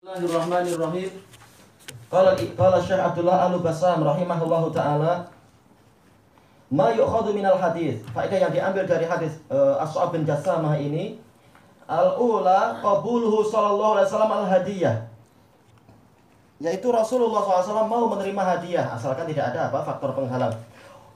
Bismillahirrahmanirrahim. Qala Syekh Abdullah Al-Bassam rahimahullahu taala, ma yu'khadhu minal hadis. Faedah yang diambil dari hadis As-Sa'ab bin Jassamah ini, al-ula qabuluhu sallallahu alaihi wasallam al-hadiyah. Yaitu Rasulullah SAW mau menerima hadiah asalkan tidak ada faktor penghalang.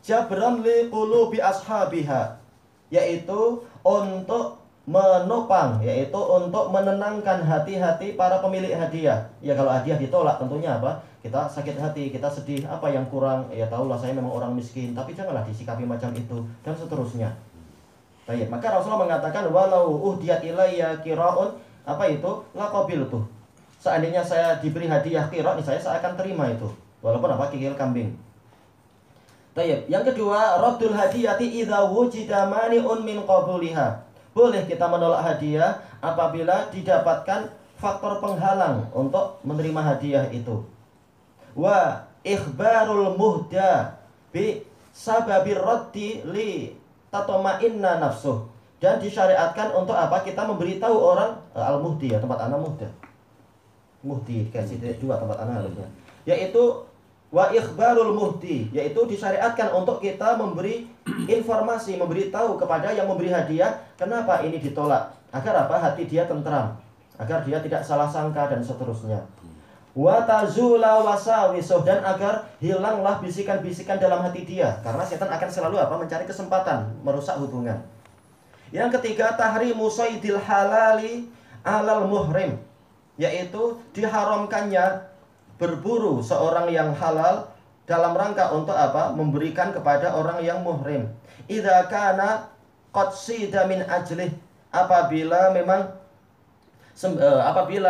Jabran li qulubi ashabiha, yaitu untuk menopang, yaitu untuk menenangkan hati-hati para pemilik hadiah. Ya kalau hadiah ditolak tentunya kita sakit hati, kita sedih, apa yang kurang, ya tahulah saya memang orang miskin, tapi janganlah disikapi macam itu dan seterusnya. Baik, maka Rasulullah mengatakan walau uhdiyat ilayya qira'un laqabiltu. Seandainya saya diberi hadiah qira' nih saya akan terima itu, walaupun kikil kambing. Baik, yang kedua, raddul hadiyati idza wujida mani'un min qabuliha. Boleh kita menolak hadiah apabila didapatkan faktor penghalang untuk menerima hadiah itu. Wa ikhbarul muhda bi sababir raddi li tatma'inna nafsuh. Dan disyariatkan untuk kita memberitahu orang al-muhdi, ya tempat ana muhda. Muhdi dikasih dua tempat ana harusnya. Yaitu wa ikhbarul muhdi, yaitu disyariatkan untuk kita memberi informasi, memberitahu kepada yang memberi hadiah kenapa ini ditolak, agar hati dia tentram, agar dia tidak salah sangka dan seterusnya. Wa tazula wasawisuh, dan agar hilanglah bisikan-bisikan dalam hati dia, karena setan akan selalu mencari kesempatan merusak hubungan. Yang ketiga, tahrimu saydil halali alal muhrim, yaitu diharamkannya berburu seorang yang halal dalam rangka untuk memberikan kepada orang yang muhrim. Idza kana qad sida min ajlih, apabila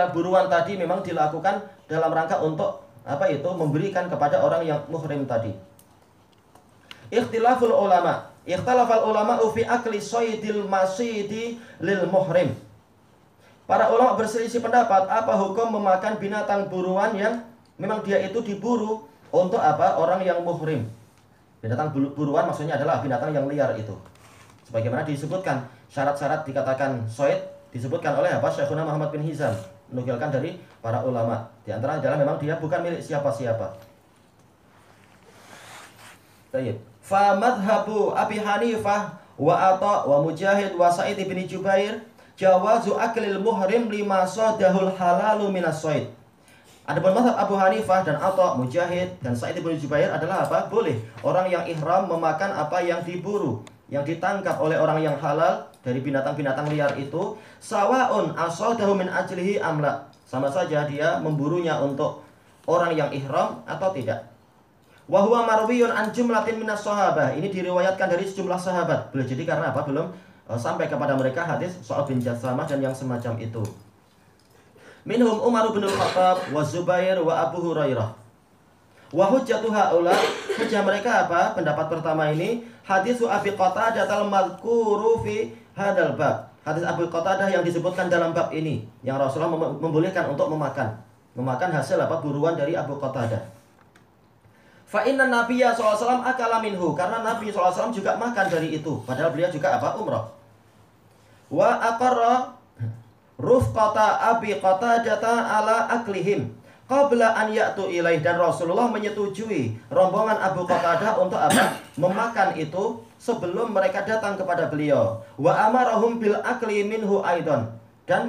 buruan tadi memang dilakukan dalam rangka untuk memberikan kepada orang yang muhrim tadi. Ikhtilaful ulama, ikhtalafal ulama fi akli saydil masidi lil muhrim. Para ulama berselisih pendapat apa hukum memakan binatang buruan yang memang dia itu diburu untuk orang yang muhrim. Binatang buruan maksudnya adalah binatang yang liar itu. Sebagaimana disebutkan syarat-syarat dikatakan soid disebutkan oleh Syekhuna Muhammad bin Hizam, menukilkan dari para ulama. Di antara adalah memang dia bukan milik siapa-siapa. Baik. Fa madhhabu Abi Hanifah wa Atha wa Mujahid wa Sa'id bin Jubair jawazu aklil muhrim lima sadahul halalu minas soid. Adapun mazhab Abu Hanifah dan Atha, Mujahid dan Sa'id bin Jubair adalah boleh orang yang ihram memakan apa yang diburu, yang ditangkap oleh orang yang halal dari binatang-binatang liar itu, sawaun asadahu min ajlihi amla. Sama saja dia memburunya untuk orang yang ihram atau tidak. Wa huwa marwiyun an jumlatin minas sahabah. Ini diriwayatkan dari sejumlah sahabat. Boleh jadi karena belum sampai kepada mereka hadis Sa'ab bin Jassamah dan yang semacam itu. Minhum Umar bin Al-Khattab wa Zubair wa Abu Hurairah. Wa hujjatu haula, hujjah mereka pendapat pertama ini hadis Abi Qatadah al-mazkuru fi hadzal bab. Hadis Abu Qatadah yang disebutkan dalam bab ini, yang Rasulullah membolehkan untuk memakan hasil buruan dari Abu Qatadah. Fa inna Nabiyya sallallahu alaihi wasallam akala minhu, karena Nabi sallallahu alaihi wasallam juga makan dari itu, padahal beliau juga umrah. Wa aqarra rufqata Abi Qatadah ala aklihim qabla an ya'tu ilaih, dan Rasulullah menyetujui rombongan Abu Qatadah untuk memakan itu sebelum mereka datang kepada beliau. Wa amarahum bil akli minhu aidan, dan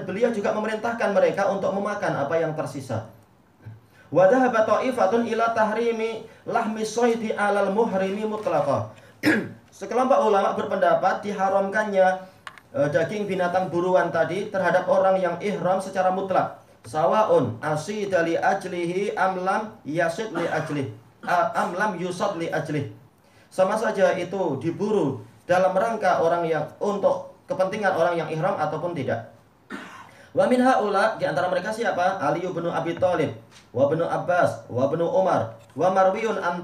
beliau juga memerintahkan mereka untuk memakan apa yang tersisa. Wa dhahaba ta'ifatun ila tahrimi lahmi soidi alal muhrimi mutlaqah. Sekelompok ulama berpendapat diharamkannya daging binatang buruan tadi terhadap orang yang ihram secara mutlak. Sawaun asida li ajlihi amlam yasid li ajlih, amlam yusad li ajlih. Sama saja itu diburu dalam rangka orang yang untuk kepentingan orang yang ihram ataupun tidak. Wa min haula, di antara mereka siapa? Ali bin Abi Thalib, wa bin Abbas, wa bin Umar, wa marwiyun an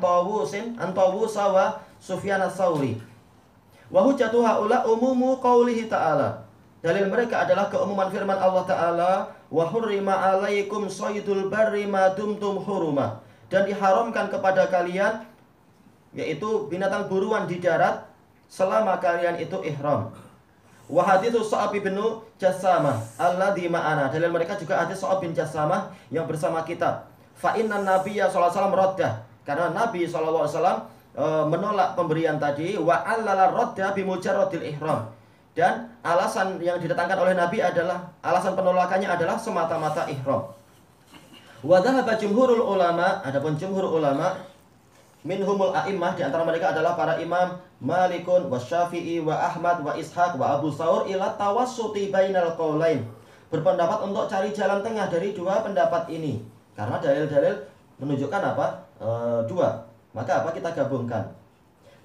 Tawusa wa Sufyan ats-Tsauri. Wa hujjatu haula umumu qaulihi ta'ala. Dalil mereka adalah keumuman firman Allah Ta'ala, wa hurrima 'alaikum saydul barri ma dumtum huruma, dan diharamkan kepada kalian yaitu binatang buruan di darat selama kalian itu ihram. Wa haditsu Sa'ab bin Jassamah alladzi ma'ana. Dalil mereka juga hadis Sa'ab bin Jassamah yang bersama kita. Fa inna nabiyya sallallahu alaihi wasallam raddah. Karena Nabi sallallahu alaihi wasallam menolak pemberian tadi, wa allala radda bi mujarradil ihram. Dan alasan yang didatangkan oleh Nabi adalah, alasan penolakannya adalah semata-mata ihram. Wa dhahaba jumhurul ulama, adapun jumhur ulama minhumul a'immah, di antara mereka adalah para imam Malikun wa Syafi'i wa Ahmad wa Ishaq wa Abu Thawr ila tawassuti bainal qaulain. Berpendapat untuk cari jalan tengah dari dua pendapat ini. Karena dalil-dalil menunjukkan apa? Dua. Maka apa, kita gabungkan.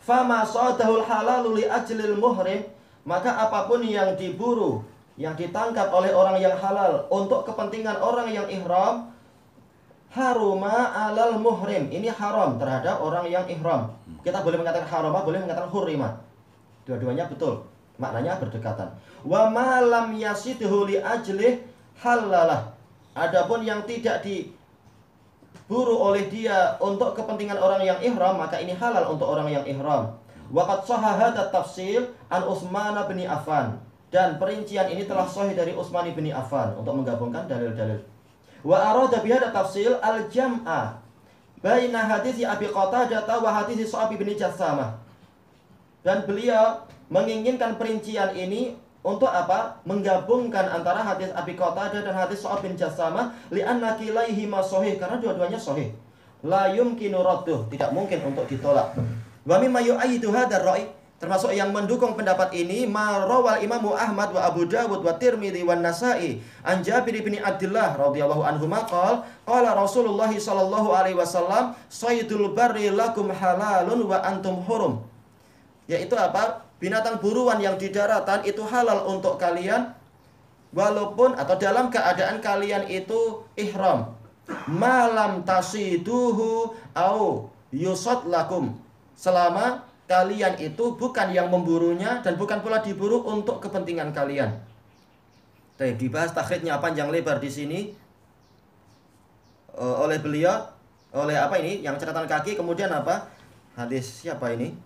Fama sadahul halalu li ajlil muhrim, maka apapun yang diburu, yang ditangkap oleh orang yang halal untuk kepentingan orang yang ihram, haruma alal muhrim, ini haram terhadap orang yang ihram. Kita boleh mengatakan harama, boleh mengatakan hurima. Dua-duanya betul, maknanya berdekatan. Wa ma lam yasidhu li ajlih halalah. Adapun yang tidak diburu oleh dia untuk kepentingan orang yang ihram, maka ini halal untuk orang yang ihram. Waqad sahha hadha tafsil an Utsman bin Affan, dan perincian ini telah sahih dari Utsman bin Affan untuk menggabungkan dalil-dalil. Wa arada bi hadha tafsil al-jam'a baina hadits Abi Qatadah wa hadits Sa'ab bin Jassamah. Dan beliau menginginkan perincian ini untuk apa? Menggabungkan antara hadis Abi Qatadah dan hadis Sa'ab bin Jassamah, li'anna kilaihima sahih, karena dua-duanya sahih. La yumkinu radduh, tidak mungkin untuk ditolak. Wa mimma yu'ayyidu hadzal ra'i, termasuk yang mendukung pendapat ini, ma rawal Imam Ahmad wa Abu Dawud wa Tirmidzi wa Nasa'i an Jabir bin Abdullah radhiyallahu anhu qala qala Rasulullah sallallahu alaihi wasallam saydul barri lakum halalun wa antum hurum. Yaitu apa? Binatang buruan yang di daratan itu halal untuk kalian walaupun atau dalam keadaan kalian itu ihram. Malam tasiduhu au yusad lakum, selama kalian itu bukan yang memburunya dan bukan pula diburu untuk kepentingan kalian. Baik, dibahas takhrijnya panjang lebar di sini oleh beliau, oleh apa ini? Yang catatan kaki, kemudian apa? Hadis siapa ini?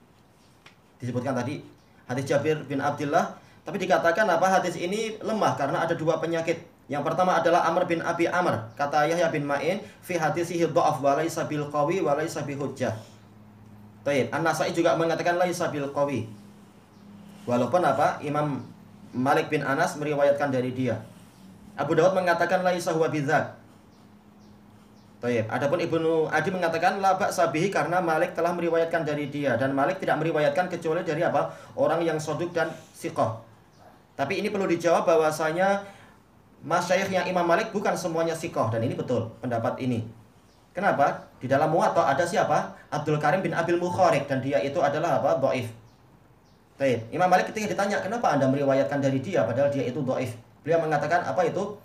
Disebutkan tadi hadis Jabir bin Abdullah, tapi dikatakan apa? Hadis ini lemah karena ada dua penyakit. Yang pertama adalah Amr bin Abi Amr, kata Yahya bin Ma'in, fi hadisihi dha'af wa laysa bil qawi wa laysa bi hujjah. Baik, An-Nasa'i juga mengatakan laisa bil qawi. Walaupun apa? Imam Malik bin Anas meriwayatkan dari dia. Abu Dawud mengatakan laisa huwa bidzak. Baik, adapun Ibnu Adi mengatakan la ba'sa bihi karena Malik telah meriwayatkan dari dia, dan Malik tidak meriwayatkan kecuali dari apa? Orang yang shaduk dan siqah. Tapi ini perlu dijawab bahwasanya masyayikh yang Imam Malik bukan semuanya siqah, dan ini betul pendapat ini. Kenapa? Di dalam Muwatta ada siapa? Abdul Karim bin Abil Mukharik, dan dia itu adalah apa? Dhaif. Baik, Imam Malik ketika ditanya, "Kenapa Anda meriwayatkan dari dia padahal dia itu dhaif?" Beliau mengatakan apa itu?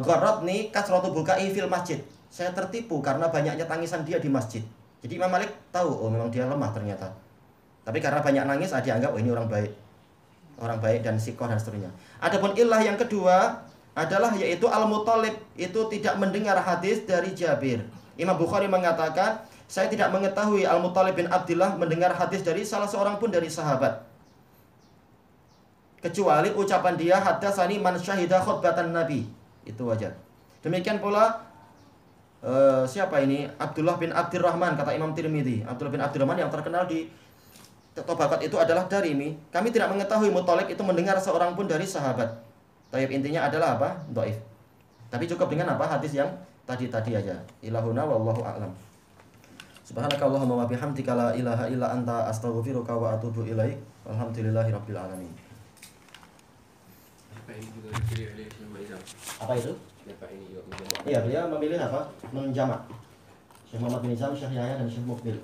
Gharatni kasratu bukai fil masjid. Saya tertipu karena banyaknya tangisan dia di masjid. Jadi Imam Malik tahu, oh memang dia lemah ternyata. Tapi karena banyak nangis, dianggap oh ini orang baik. Orang baik dan siqah dan seterusnya. Adapun illah yang kedua adalah yaitu Al-Muttalib itu tidak mendengar hadis dari Jabir. Imam Bukhari mengatakan, saya tidak mengetahui Al-Muttalib bin Abdullah mendengar hadis dari salah seorang pun dari sahabat, kecuali ucapan dia haddatsani man syahida khutbatan Nabi. Itu wajar. Demikian pula siapa ini? Abdullah bin Abdurrahman, kata Imam Tirmidzi. Abdullah bin Abdurrahman yang terkenal di Tabaqat itu adalah Darimi. Kami tidak mengetahui Muttalib itu mendengar seorang pun dari sahabat. Tapi intinya adalah apa? Dhaif. Tapi cukup dengan apa? Hadis yang tadi-tadi aja. Ilahuna wallahu a'lam. Subhanakallahumma wa bihamdika la ilaha illa anta astaghfiruka wa atubu ilaik. Alhamdulillahirabbil alamin. Apa itu? Iya, beliau memilih apa? Menjamak. Syekh Muhammad bin Izam, Syekh Yahya dan Syekh Mukbil.